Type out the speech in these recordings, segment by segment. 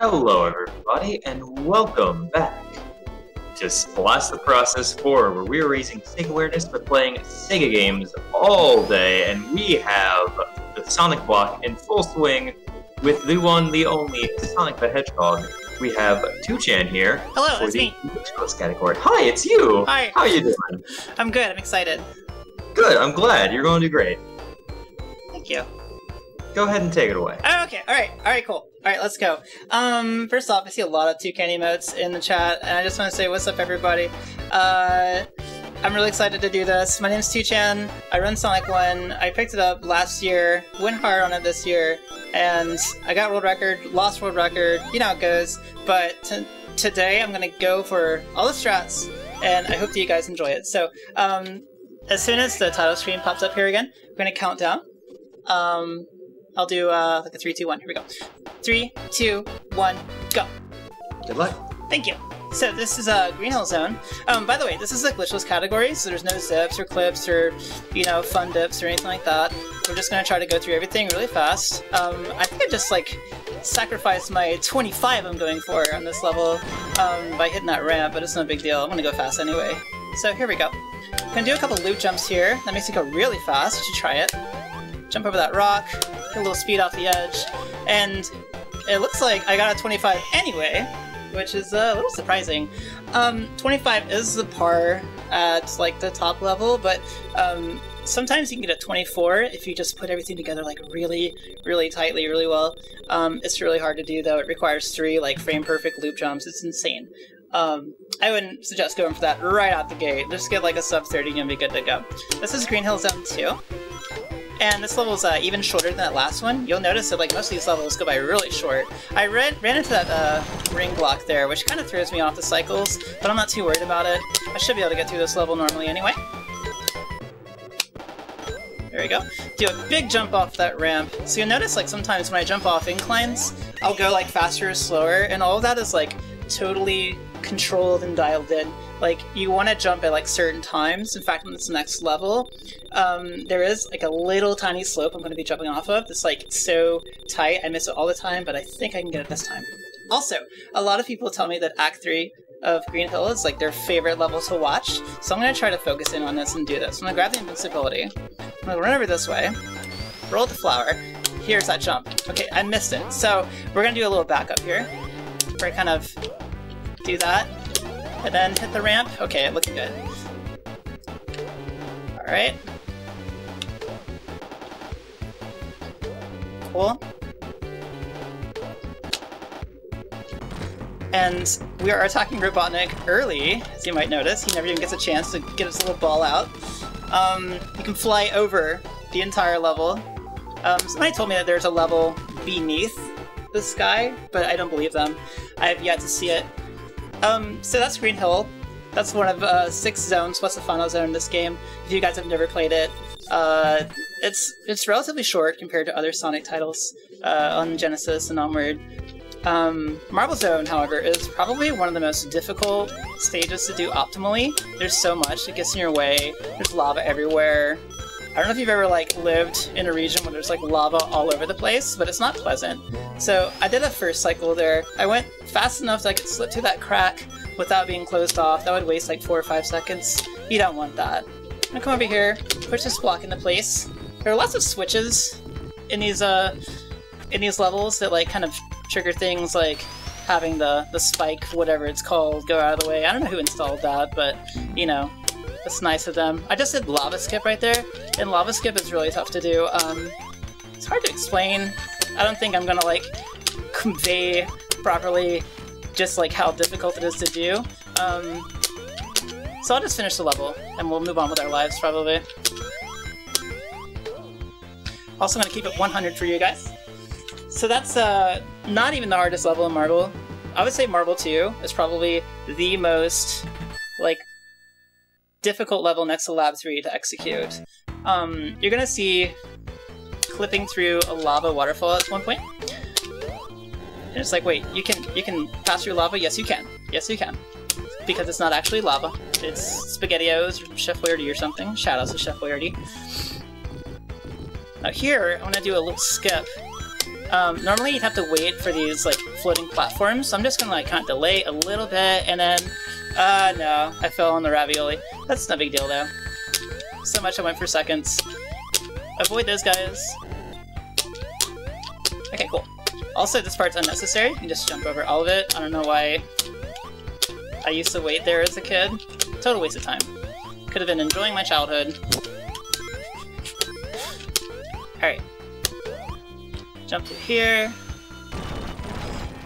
Hello everybody, and welcome back to Blast the Process 4, where we are raising Sega awareness by playing Sega games all day, and we have the Sonic block in full swing with the one, the only, Sonic the Hedgehog. We have t0uchan here. Hello, for it's the me. Glitchless category. Hi, it's you! Hi. How are you doing? I'm good, I'm excited. Good, I'm glad. You're going to do great. Thank you. Go ahead and take it away. Oh, okay, alright, cool. Alright, let's go. First off, I see a lot of t0uchan emotes in the chat, and I just want to say what's up, everybody. I'm really excited to do this. My name's t0uchan, I run Sonic 1, I picked it up last year, went hard on it this year, and I got world record, lost world record, you know how it goes, but today I'm gonna go for all the strats, and I hope that you guys enjoy it. So, as soon as the title screen pops up here again, we're gonna count down. I'll do like a 3, 2, 1. Here we go. 3, 2, 1, go. Good luck. Thank you. So this is a Green Hill Zone. By the way, this is a glitchless category, so there's no zips or clips or, you know, fun dips or anything like that. We're just gonna try to go through everything really fast. I think I just like sacrificed my 25 I'm going for on this level by hitting that ramp, but it's no big deal. I'm gonna go fast anyway. So here we go. I'm gonna do a couple loop jumps here. That makes it go really fast. You should try it. Jump over that rock, get a little speed off the edge, and it looks like I got a 25 anyway, which is a little surprising. 25 is the par at like the top level, but sometimes you can get a 24 if you just put everything together like really, really tightly, really well. It's really hard to do though. It requires 3 like frame perfect loop jumps. It's insane. I wouldn't suggest going for that right out the gate. Just get like a sub 30 and you'll be good to go. This is Green Hill Zone 2. And this level's even shorter than that last one. You'll notice that like most of these levels go by really short. I ran into that ring block there, which kind of throws me off the cycles, but I'm not too worried about it. I should be able to get through this level normally anyway. There we go. Do a big jump off that ramp. So you'll notice like sometimes when I jump off inclines, I'll go like faster or slower, and all of that is like totally controlled and dialed in. Like, you want to jump at like certain times. In fact, on this next level, there is like a little tiny slope I'm going to be jumping off of. It's like so tight, I miss it all the time, but I think I can get it this time. Also, a lot of people tell me that Act 3 of Green Hill is like their favorite level to watch, so I'm going to try to focus in on this and do this. I'm going to grab the invincibility, I'm going to run over this way, roll the flower, here's that jump. Okay, I missed it, so we're going to do a little backup here, where I kind of do that, and then hit the ramp. Okay, looking good. Alright. Cool. And we are attacking Robotnik early, as you might notice. He never even gets a chance to get his little ball out. You can fly over the entire level. Somebody told me that there's a level beneath the sky, but I don't believe them. I have yet to see it. So that's Green Hill. That's one of 6 zones plus the final zone in this game. If you guys have never played it, it's relatively short compared to other Sonic titles on Genesis and onward. Marble Zone, however, is probably one of the most difficult stages to do optimally. There's so much that gets in your way. There's lava everywhere. I don't know if you've ever like lived in a region where there's like lava all over the place, but it's not pleasant. So I did a first cycle there. I went fast enough that I could slip through that crack without being closed off. That would waste like 4 or 5 seconds. You don't want that. I'm gonna come over here, push this block into place. There are lots of switches in these levels that like kind of trigger things like having the spike, whatever it's called, go out of the way. I don't know who installed that, but you know, that's nice of them. I just did lava skip right there, and lava skip is really tough to do. It's hard to explain. I don't think I'm gonna like convey properly just like how difficult it is to do. So I'll just finish the level and we'll move on with our lives probably. Also gonna keep it 100 for you guys. So that's not even the hardest level in Marble. I would say Marble 2 is probably the most like difficult level next to Lab 3 to execute. You're gonna see clipping through a lava waterfall at one point. And it's like, wait, you can pass through lava? Yes, you can. Yes, you can. Because it's not actually lava. It's SpaghettiOs or Chef Boyardee or something. Shoutouts to Chef Boyardee. Now here, I want to do a little skip Normally you'd have to wait for these like floating platforms, so I'm just gonna like kind of delay a little bit, and then, no, I fell on the ravioli. That's no big deal though. So much I went for seconds. Avoid those guys. Okay, cool. Also, this part's unnecessary. You can just jump over all of it. I don't know why I used to wait there as a kid. Total waste of time. Could have been enjoying my childhood. Alright. Jump through here.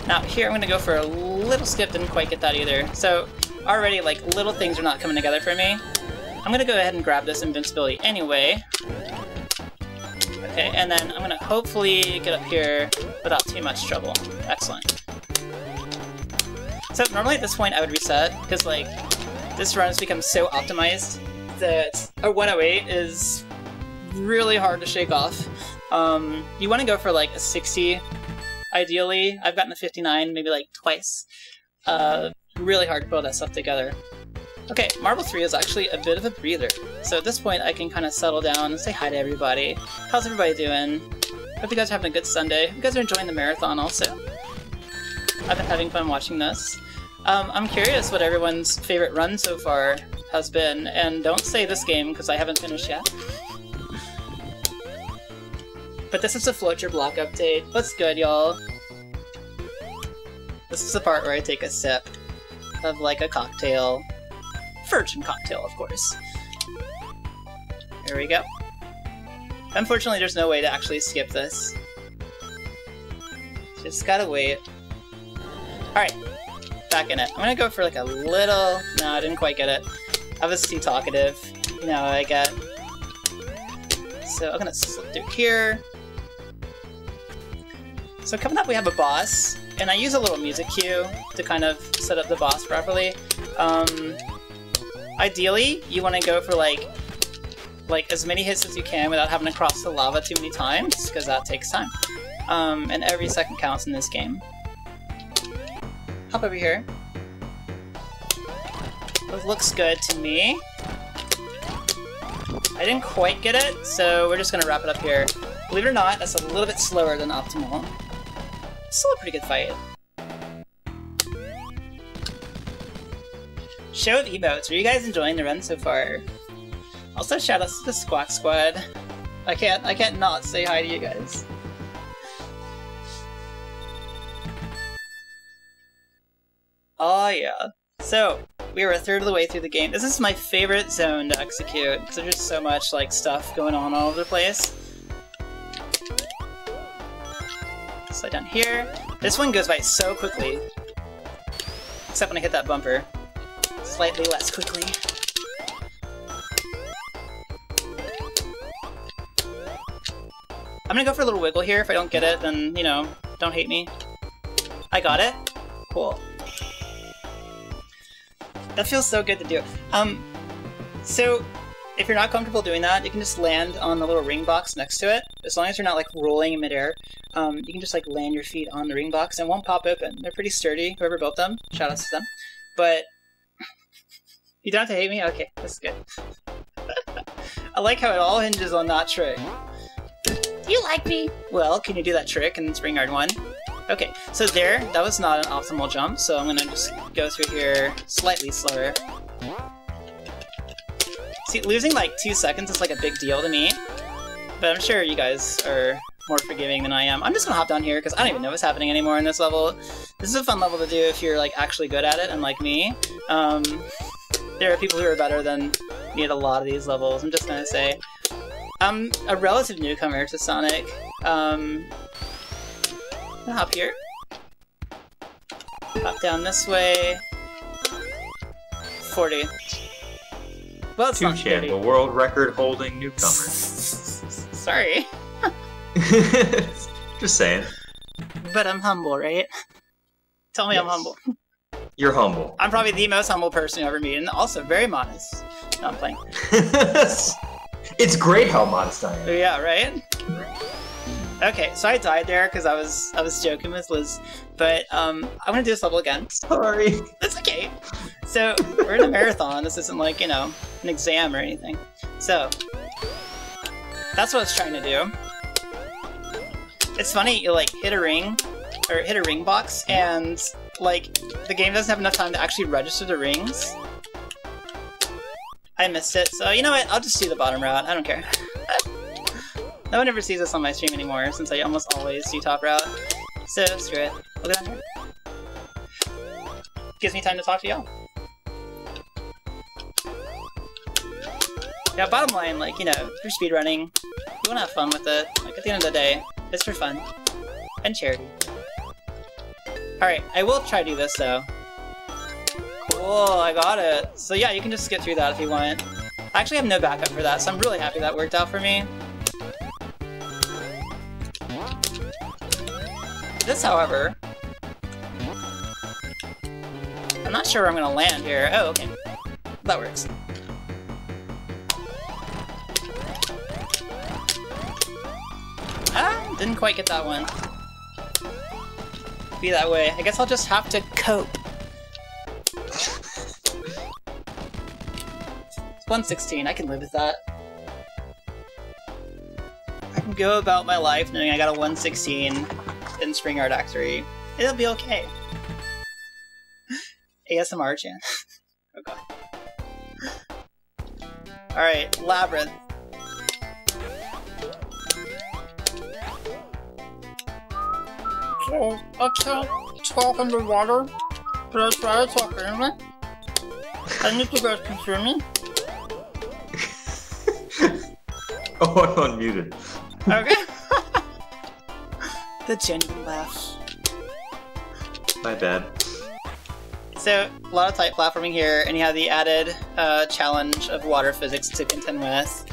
Now here I'm gonna go for a little skip, didn't quite get that either. So already like little things are not coming together for me. I'm gonna go ahead and grab this invincibility anyway. Okay, and then I'm gonna hopefully get up here without too much trouble. Excellent. So normally at this point I would reset, because like this run has become so optimized that a 108 is really hard to shake off. You want to go for like a 60 ideally. I've gotten a 59 maybe like twice. Really hard to put all that stuff together. Okay, Marble 3 is actually a bit of a breather. So at this point I can kind of settle down and say hi to everybody. How's everybody doing? Hope you guys are having a good Sunday. Hope you guys are enjoying the marathon also. I've been having fun watching this. I'm curious what everyone's favorite run so far has been, and don't say this game because I haven't finished yet. But this is a Float Your Block update. What's good, y'all? This is the part where I take a sip of like a cocktail. Virgin cocktail, of course. There we go. Unfortunately, there's no way to actually skip this. Just gotta wait. Alright, back in it. I'm gonna go for like a little... No, I didn't quite get it. I was too talkative. You know, I get... So I'm gonna slip through here. So coming up we have a boss, and I use a little music cue to kind of set up the boss properly. Ideally, you want to go for like as many hits as you can without having to cross the lava too many times, because that takes time. And every second counts in this game. Hop over here. It looks good to me. I didn't quite get it, so we're just going to wrap it up here. Believe it or not, that's a little bit slower than optimal. Still a pretty good fight. Show of emotes. Are you guys enjoying the run so far? Also, shoutouts to the Squawk Squad. I can't not say hi to you guys. Oh yeah. So, we were a third of the way through the game. This is my favorite zone to execute, because there's just so much like stuff going on all over the place. Slide down here. This one goes by so quickly. Except when I hit that bumper. Slightly less quickly. I'm gonna go for a little wiggle here. If I don't get it, then, you know, don't hate me. I got it? Cool. That feels so good to do. So, if you're not comfortable doing that, you can just land on the little ring box next to it. As long as you're not, like, rolling in midair, you can just, like, land your feet on the ring box and it won't pop open. They're pretty sturdy, whoever built them. Shout out to them. But... You don't have to hate me? Okay, that's good. I like how it all hinges on that trick. You like me? Well, can you do that trick in Spring Yard 1? Okay, so there, that was not an optimal jump, so I'm gonna just go through here slightly slower. See, losing like 2 seconds is like a big deal to me, but I'm sure you guys are more forgiving than I am. I'm just gonna hop down here because I don't even know what's happening anymore in this level. This is a fun level to do if you're like actually good at it, unlike me. There are people who are better than me at a lot of these levels, I'm just gonna say. I'm a relative newcomer to Sonic. I'm gonna hop here. Hop down this way. 40. Well, it's not 40. t0uchan, the world record holding newcomer. Sorry. Just saying. But I'm humble, right? Tell me yes. I'm humble. You're humble. I'm probably the most humble person you ever meet, and also very modest. No, I'm playing. It's great how modest I am. Yeah, right? Okay, so I died there because I was joking with Liz, but I'm gonna do this level again. Sorry. That's okay. So we're in a marathon. This isn't like, you know, an exam or anything. So that's what I was trying to do. It's funny, you like hit a ring, or hit a ring box, and like the game doesn't have enough time to actually register the rings. I missed it, so you know what? I'll just do the bottom route. I don't care. No one ever sees this on my stream anymore, since I almost always do top route. So screw it. We'll go down here. Gives me time to talk to y'all. Yeah, bottom line, like, you know, if you're speedrunning, you wanna have fun with it. Like, at the end of the day, it's for fun. And charity. Alright, I will try to do this, though. Cool, I got it. So yeah, you can just skip through that if you want. I actually have no backup for that, so I'm really happy that worked out for me. This, however... I'm not sure where I'm gonna land here. Oh, okay. That works. Ah, didn't quite get that one. Be that way. I guess I'll just have to cope. It's 116, I can live with that. I can go about my life knowing I got a 116 in Spring Art Act 3. It'll be okay. ASMR chan. Oh god. Alright, Labyrinth. So, I can't talk underwater, but I try to talk anyway. I need you guys can hear me. Oh, I'm unmuted. Okay. The genuine laugh. My bad. So, a lot of type platforming here, and you have the added challenge of water physics to contend with.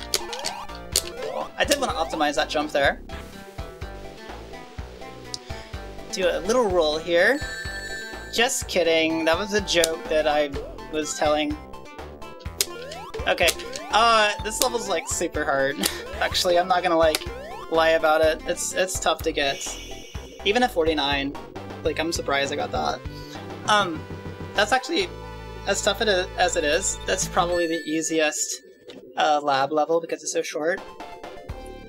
Cool. I did want to optimize that jump there. Do a little roll here. Just kidding, that was a joke that I was telling. Okay, this level's like super hard. Actually, I'm not gonna like lie about it. It's tough to get. Even at 49, like I'm surprised I got that. That's actually, as tough as it is, that's probably the easiest lab level because it's so short.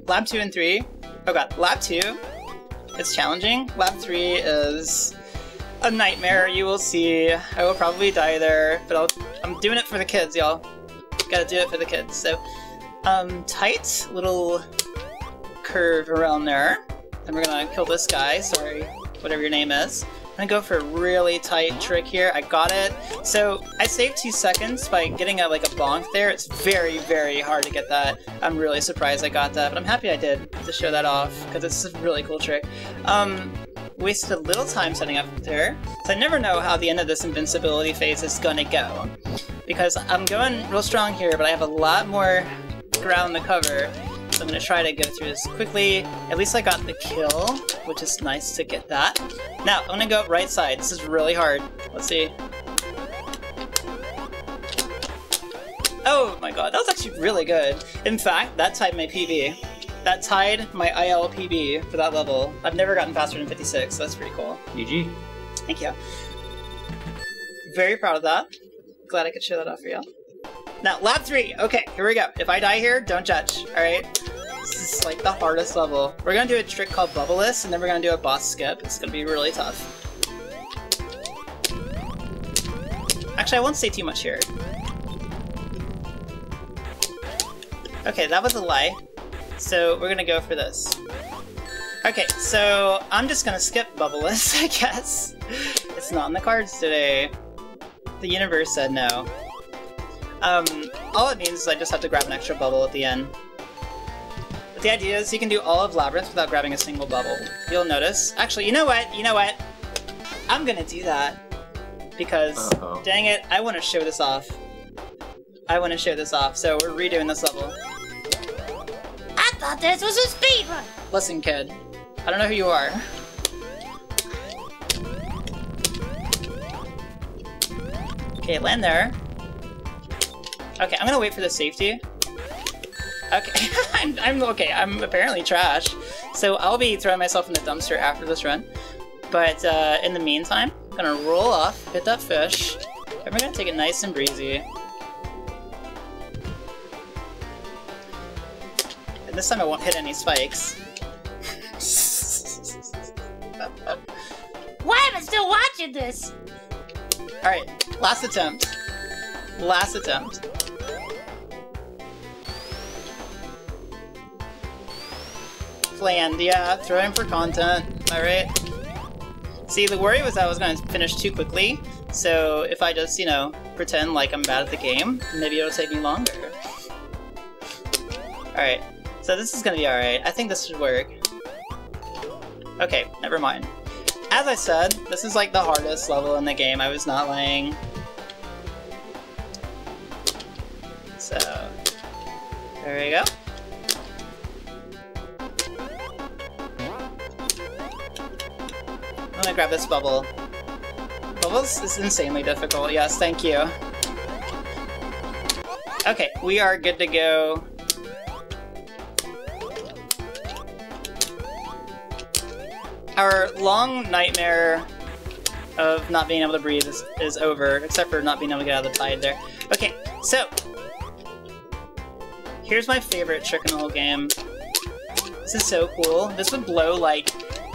Lab 2 and 3, oh god, Lab 2, it's challenging. Lab 3 is a nightmare, you will see. I will probably die there, but I'm doing it for the kids, y'all. Gotta do it for the kids. So, tight little curve around there. And we're gonna kill this guy, sorry, whatever your name is. I'm gonna go for a really tight trick here. I got it. So I saved 2 seconds by getting like a bonk there. It's very, very hard to get that. I'm really surprised I got that, but I'm happy I did to show that off because it's a really cool trick. Wasted a little time setting up there. So I never know how the end of this invincibility phase is gonna go because I'm going real strong here, but I have a lot more ground to cover. So I'm going to try to go through this quickly. At least I got the kill, which is nice to get that. Now, I'm going to go up right side. This is really hard. Let's see. Oh my god, that was actually really good. In fact, that tied my PB. That tied my IL PB for that level. I've never gotten faster than 56, so that's pretty cool. GG. Thank you. Very proud of that. Glad I could show that off for y'all. Now, Lab 3! Okay, here we go. If I die here, don't judge, alright? This is like the hardest level. We're gonna do a trick called Bubbleless, and then we're gonna do a boss skip. It's gonna be really tough. Actually, I won't say too much here. Okay, that was a lie. So, we're gonna go for this. Okay, so I'm just gonna skip Bubbleless, I guess. It's not in the cards today. The universe said no. All it means is I just have to grab an extra bubble at the end. But the idea is you can do all of Labyrinth without grabbing a single bubble. You'll notice. Actually, you know what? You know what? I'm gonna do that. Because, dang it, I want to show this off. I want to show this off, so we're redoing this level. I thought this was a speedrun! Listen, kid. I don't know who you are. Okay, land there. Okay, I'm gonna wait for the safety. Okay, I'm okay. I'm apparently trash, so I'll be throwing myself in the dumpster after this run. But in the meantime, I'm gonna roll off, hit that fish, and we're gonna take it nice and breezy. And this time I won't hit any spikes. watching this. Alright, last attempt. Last attempt. Planned, yeah, throwing for content, alright. See, the worry was I was going to finish too quickly, so if I just, you know, pretend like I'm bad at the game, maybe it'll take me longer. Alright, so this is going to be alright. I think this should work. Okay, never mind. As I said, this is like the hardest level in the game. I was not lying. So, there we go. I'm gonna grab this bubble. Bubbles is insanely difficult. Yes, thank you. Okay, we are good to go. Our long nightmare of not being able to breathe is over, except for not being able to get out of the tide there. Okay, so here's my favorite trick in the whole game. This is so cool. This would blow, like,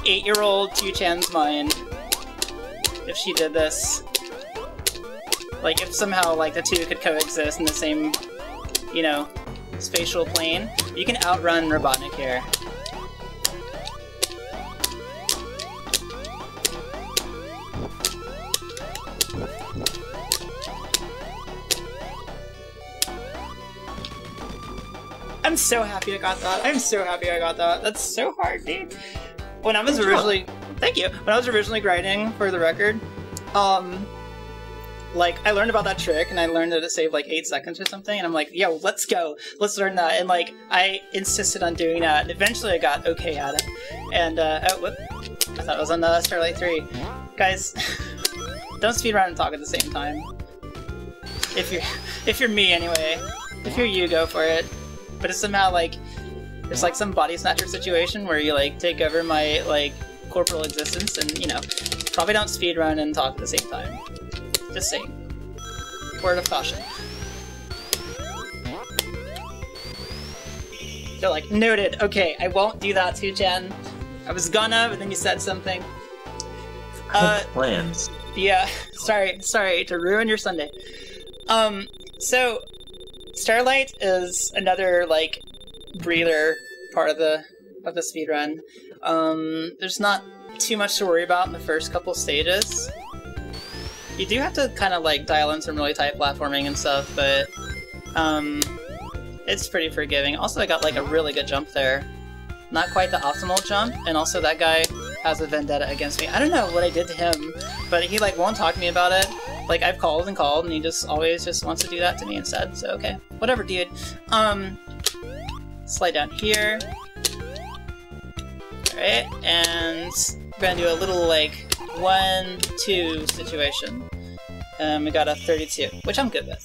8-year-old t0uchan's mind if she did this. Like, if somehow, like, the two could coexist in the same, you know, spatial plane. You can outrun Robotnik here. I'm so happy I got that. I'm so happy I got that. That's so hard, dude. When I was originally... Thank you. When I was originally grinding for the record, like, I learned about that trick, and I learned that it saved, like, 8 seconds or something, and I'm like, yo, let's go. Let's learn that. And, like, I insisted on doing that, and eventually I got okay at it. And, oh, whoop. I thought it was on Starlight 3. Guys, don't speedrun and talk at the same time. If you're me, anyway. If you're you, go for it. But it's somehow, like, there's, like, some body snatcher situation where you, like, take over my, like, corporal existence and, you know, probably don't speedrun and talk at the same time. Just saying. Word of caution. They're like, noted. Okay, I won't do that, t0uchan. I was gonna, but then you said something. Plans. Yeah, sorry to ruin your Sunday. So Starlight is another, like, breather part of the speedrun. There's not too much to worry about in the first couple stages. You do have to kind of, like, dial in some really tight platforming and stuff, but it's pretty forgiving. Also, I got, like, a really good jump there. Not quite the optimal jump, and also that guy has a vendetta against me. I don't know what I did to him, but he, like, won't talk to me about it. Like, I've called and called, and he just always just wants to do that to me instead, so okay. Whatever, dude. Slide down here. Alright, and we're gonna do a little, like, 1-2 situation. We got a 32, which I'm good with.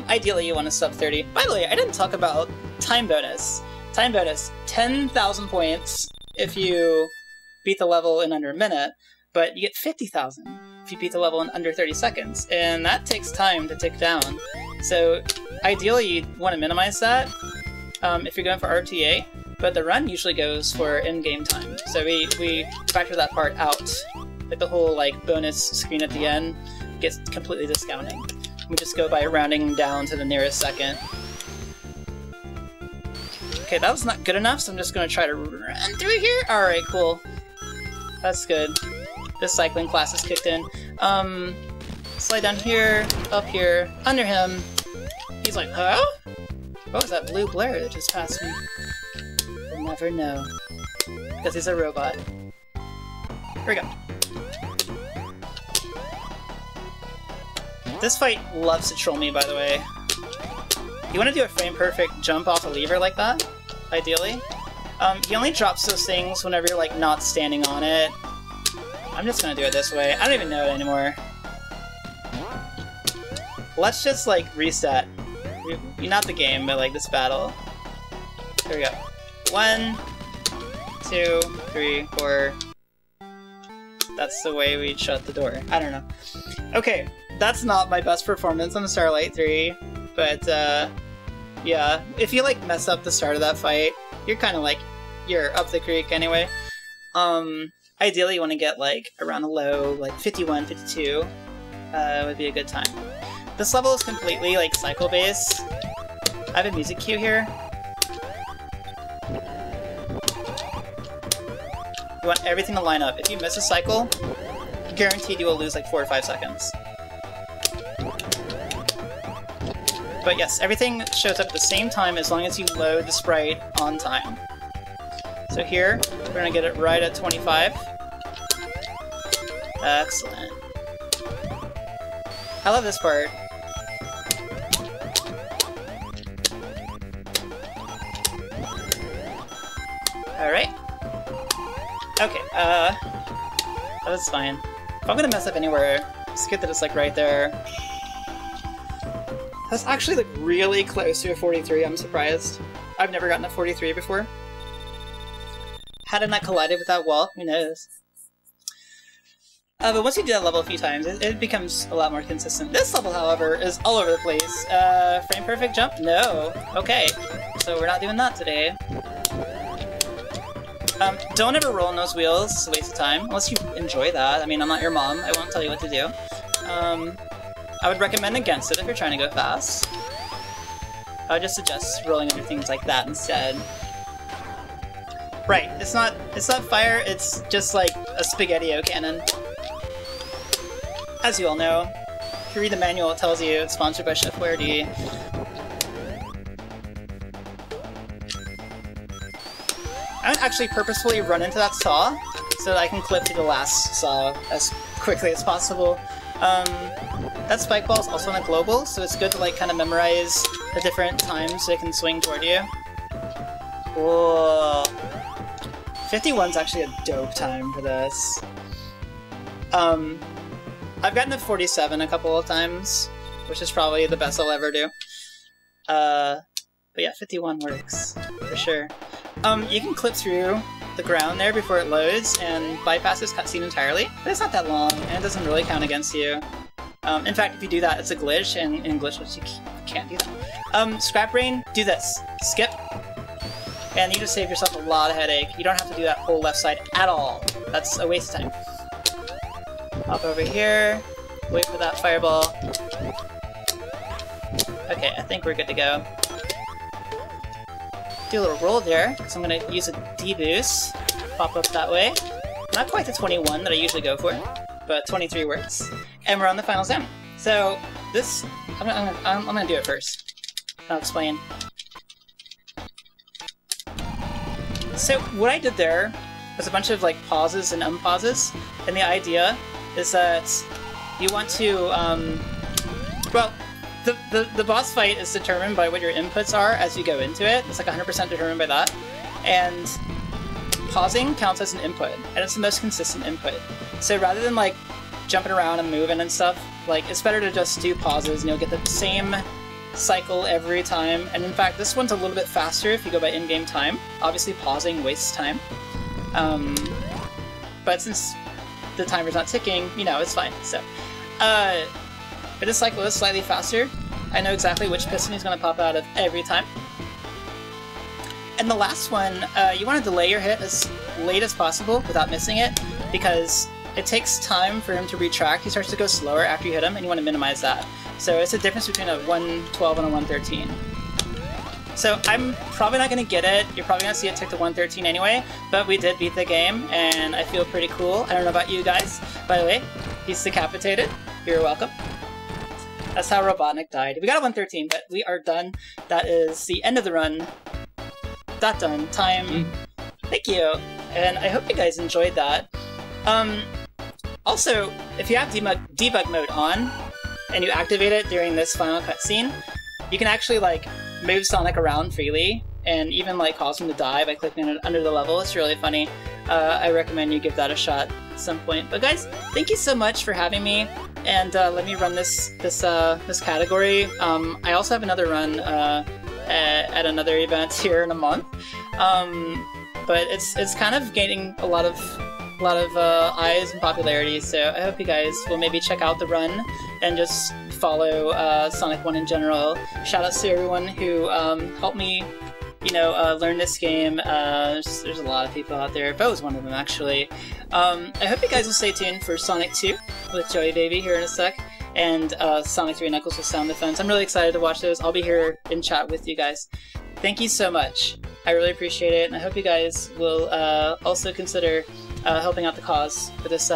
Ideally you want a sub 30. By the way, I didn't talk about time bonus. Time bonus, 10,000 points if you beat the level in under a minute, but you get 50,000 if you beat the level in under 30 seconds, and that takes time to tick down. So ideally you want to minimize that if you're going for RTA, but the run usually goes for in-game time. So we factor that part out. Like the whole, like, bonus screen at the end gets completely discounted. We just go by rounding down to the nearest second. Okay, that was not good enough, so I'm just gonna try to run through here. Alright, cool. That's good. The cycling class is kicked in. Slide down here, up here, under him. He's like, huh? What was that blue blur that just passed me? We'll never know. Because he's a robot. Here we go. This fight loves to troll me, by the way. You want to do a frame-perfect jump off a lever like that, ideally. He only drops those things whenever you're, like, not standing on it. I'm just gonna do it this way. I don't even know it anymore. Let's just, like, reset. Not the game, but, like, this battle. Here we go. 1, 2, 3, 4. That's the way we shut the door. I don't know. Okay, that's not my best performance on Starlight 3, but, yeah. If you, like, mess up the start of that fight, you're kind of, like, you're up the creek anyway. ideally you want to get like around a low, like 51, 52 would be a good time. This level is completely like cycle-based. I have a music cue here. You want everything to line up. If you miss a cycle, guaranteed you will lose like 4 or 5 seconds. But yes, everything shows up at the same time as long as you load the sprite on time. So here, we're gonna get it right at 25. Excellent. I love this part. Alright. Okay, that's fine. If I'm gonna mess up anywhere, it's good that it's like right there. That's actually like really close to a 43, I'm surprised. I've never gotten a 43 before. Had I not collided with that wall, who knows? But once you do that level a few times, it becomes a lot more consistent. This level, however, is all over the place. Frame perfect jump? No. Okay, so we're not doing that today. Don't ever roll on those wheels, it's a waste of time, unless you enjoy that. I mean, I'm not your mom, I won't tell you what to do. I would recommend against it if you're trying to go fast. I would just suggest rolling under things like that instead. Right, it's not fire, it's just like a Spaghetti-O cannon. As you all know, if you read the manual, it tells you it's sponsored by Chef Werdy. I would actually purposefully run into that saw so that I can clip to the last saw as quickly as possible. That spike ball is also on a global, so it's good to like kind of memorize the different times so it can swing toward you. Cool. 51's actually a dope time for this. I've gotten to 47 a couple of times, which is probably the best I'll ever do. But yeah, 51 works, for sure. You can clip through the ground there before it loads and bypass this cutscene entirely, but it's not that long, and it doesn't really count against you. In fact, if you do that, it's a glitch, and in Glitchless you can't do that. Scrap Brain, do this. Skip. And you just save yourself a lot of headache. You don't have to do that whole left side at all. That's a waste of time. Hop over here, wait for that fireball. Okay, I think we're good to go. Do a little roll there, because I'm going to use a D-boost. Pop up that way. Not quite the 21 that I usually go for, but 23 works. And we're on the final zone. So, this... I'm gonna do it first. I'll explain. So, what I did there was a bunch of, like, pauses and unpauses, and the idea is that you want to, well, the boss fight is determined by what your inputs are as you go into it. It's like 100% determined by that. And pausing counts as an input, and it's the most consistent input. So rather than like jumping around and moving and stuff, like it's better to just do pauses and you'll get the same cycle every time. And in fact, this one's a little bit faster if you go by in-game time. Obviously pausing wastes time. But since the timer's not ticking, you know, it's fine. So, but this cycle is slightly faster. I know exactly which piston is going to pop out of every time. And the last one, you want to delay your hit as late as possible without missing it, because it takes time for him to retract. He starts to go slower after you hit him, and you want to minimize that. So it's a difference between a 112 and a 113. So I'm probably not going to get it. You're probably going to see it tick to 113 anyway, but we did beat the game, and I feel pretty cool. I don't know about you guys. By the way, he's decapitated. You're welcome. That's how Robotnik died. We got a 113, but we are done. That is the end of the run. That done. Time. Thank you. And I hope you guys enjoyed that. Also, if you have debug mode on, and you activate it during this final cutscene, you can actually, like, move Sonic around freely, and even, like, cause him to die by clicking it under the level. It's really funny. I recommend you give that a shot at some point. But guys, thank you so much for having me, and let me run this category. I also have another run at another event here in a month, but it's kind of gaining a lot of eyes and popularity, so I hope you guys will maybe check out the run and just follow Sonic 1 in general. Shout outs to everyone who helped me learn this game. There's a lot of people out there. Bo's one of them, actually. I hope you guys will stay tuned for Sonic 2 with Joey Baby here in a sec, and Sonic 3 Knuckles with Sound Defense. I'm really excited to watch those. I'll be here in chat with you guys. Thank you so much. I really appreciate it, and I hope you guys will also consider helping out the cause for this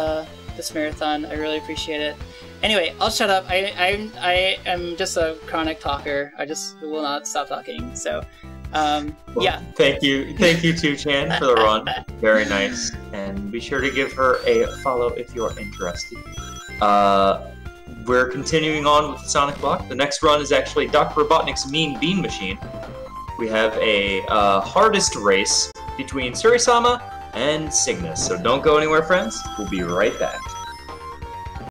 marathon. I really appreciate it. Anyway, I'll shut up. I am just a chronic talker. I just will not stop talking. So, yeah. Thank you, t0uchan, for the run. Very nice. And be sure to give her a follow if you're interested. We're continuing on with the Sonic Block. The next run is actually Dr. Robotnik's Mean Bean Machine. We have a hardest race between Surisama and Cygnus. So don't go anywhere, friends. We'll be right back.